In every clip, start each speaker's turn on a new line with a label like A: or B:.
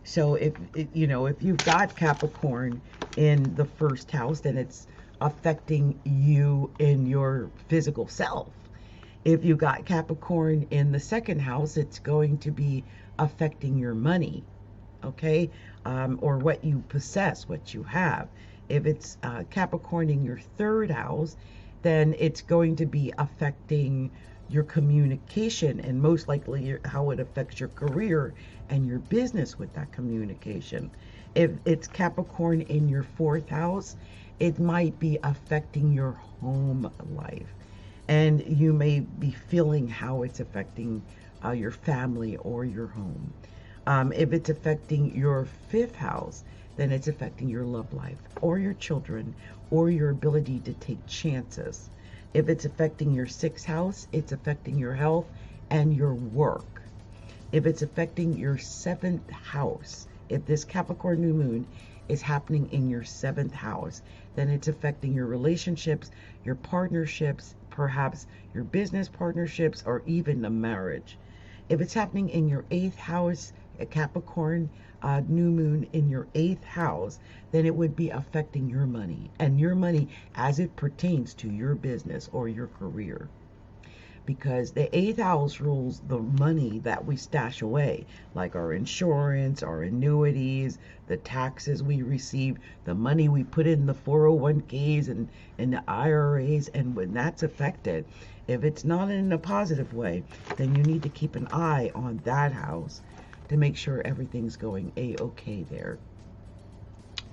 A: So if you've got Capricorn in the first house, then it's affecting you in your physical self. If you got Capricorn in the second house, it's going to be affecting your money, okay? Or what you possess, what you have. If it's Capricorn in your third house, then it's going to be affecting your communication, and most likely how it affects your career and your business with that communication. If it's Capricorn in your fourth house, it might be affecting your home life. And you may be feeling how it's affecting your family or your home. If it's affecting your fifth house, then it's affecting your love life or your children or your ability to take chances. If it's affecting your sixth house, it's affecting your health and your work. If it's affecting your seventh house, if this Capricorn new moon is happening in your seventh house, then it's affecting your relationships, your partnerships, perhaps your business partnerships, or even a marriage. If it's happening in your eighth house, a Capricorn new moon in your eighth house, then it would be affecting your money, and your money as it pertains to your business or your career. Because the eighth house rules the money that we stash away, like our insurance, our annuities, the taxes we receive, the money we put in the 401ks and the IRAs. And when that's affected, if it's not in a positive way, then you need to keep an eye on that house to make sure everything's going a-okay there.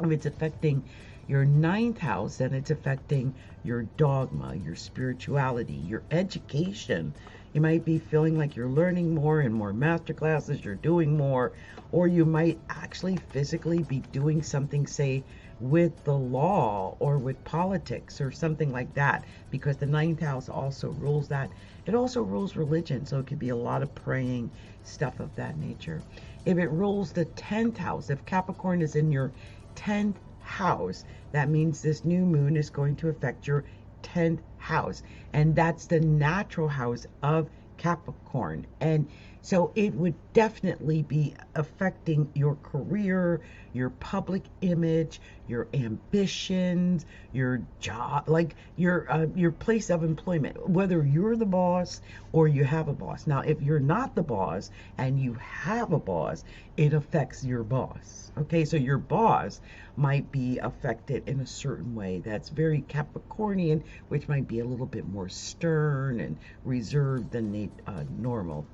A: If it's affecting your ninth house, then it's affecting your dogma, your spirituality, your education. You might be feeling like you're learning more and more master classes, you're doing more, or you might actually physically be doing something, say, with the law or with politics or something like that, because the ninth house also rules that. It also rules religion, so it could be a lot of praying, stuff of that nature. If it rules the 10th house, if Capricorn is in your 10th house, that means this new moon is going to affect your 10th house, and that's the natural house of Capricorn. And so it would definitely be affecting your career, your public image, your ambitions, your job, like your place of employment, whether you're the boss or you have a boss. Now, if you're not the boss and you have a boss, it affects your boss. Okay, so your boss might be affected in a certain way that's very Capricornian, which might be a little bit more stern and reserved than normal.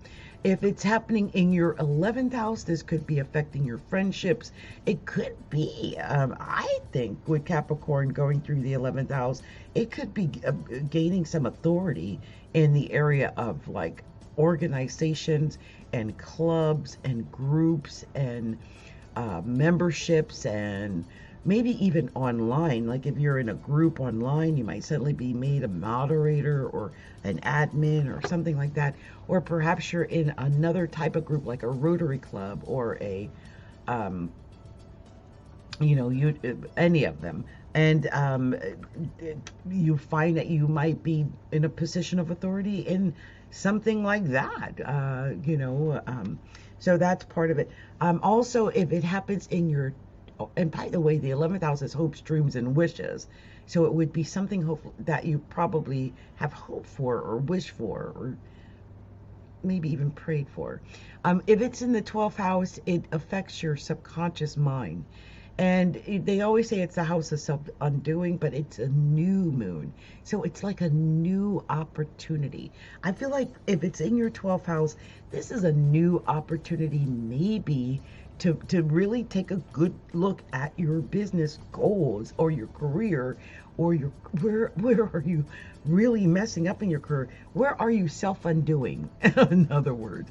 A: If it's happening in your 11th house, this could be affecting your friendships. It could be, I think, with Capricorn going through the 11th house, it could be gaining some authority in the area of like organizations and clubs and groups and memberships, and maybe even online. Like if you're in a group online, you might suddenly be made a moderator or an admin or something like that. Or perhaps you're in another type of group like a Rotary Club or a any of them, and you find that you might be in a position of authority in something like that. So that's part of it. Also, if it happens in your, and by the way, the 11th house is hopes, dreams, and wishes. So it would be something that you probably have hoped for or wished for or maybe even prayed for. If it's in the 12th house, it affects your subconscious mind. And they always say it's the house of self-undoing, but it's a new moon. So it's like a new opportunity. I feel like if it's in your 12th house, this is a new opportunity maybe to really take a good look at your business goals or your career, or your where are you really messing up in your career? Where are you self-undoing? In other words,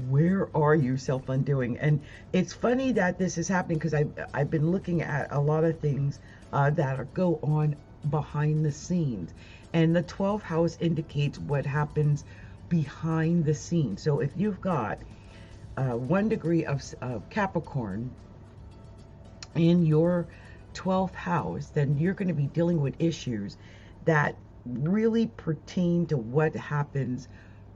A: where are you self-undoing? And it's funny that this is happening because I've been looking at a lot of things that go on behind the scenes, and the 12th house indicates what happens behind the scenes. So if you've got 1 degree of Capricorn in your 12th house, then you're going to be dealing with issues that really pertain to what happens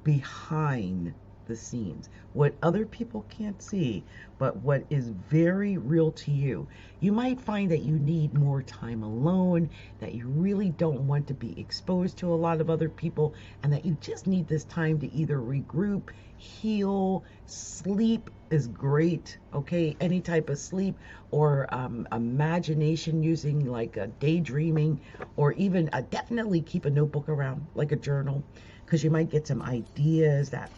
A: behind the scenes, what other people can't see, but what is very real to you. You might find that you need more time alone, that you really don't want to be exposed to a lot of other people, and that you just need this time to either regroup, heal. Sleep is great, okay? Any type of sleep, or imagination, using like a daydreaming, or even definitely keep a notebook around, like a journal, because you might get some ideas that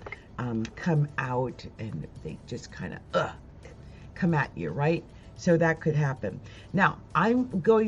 A: come out and they just kind of come at you, right? So that could happen. Now, I'm going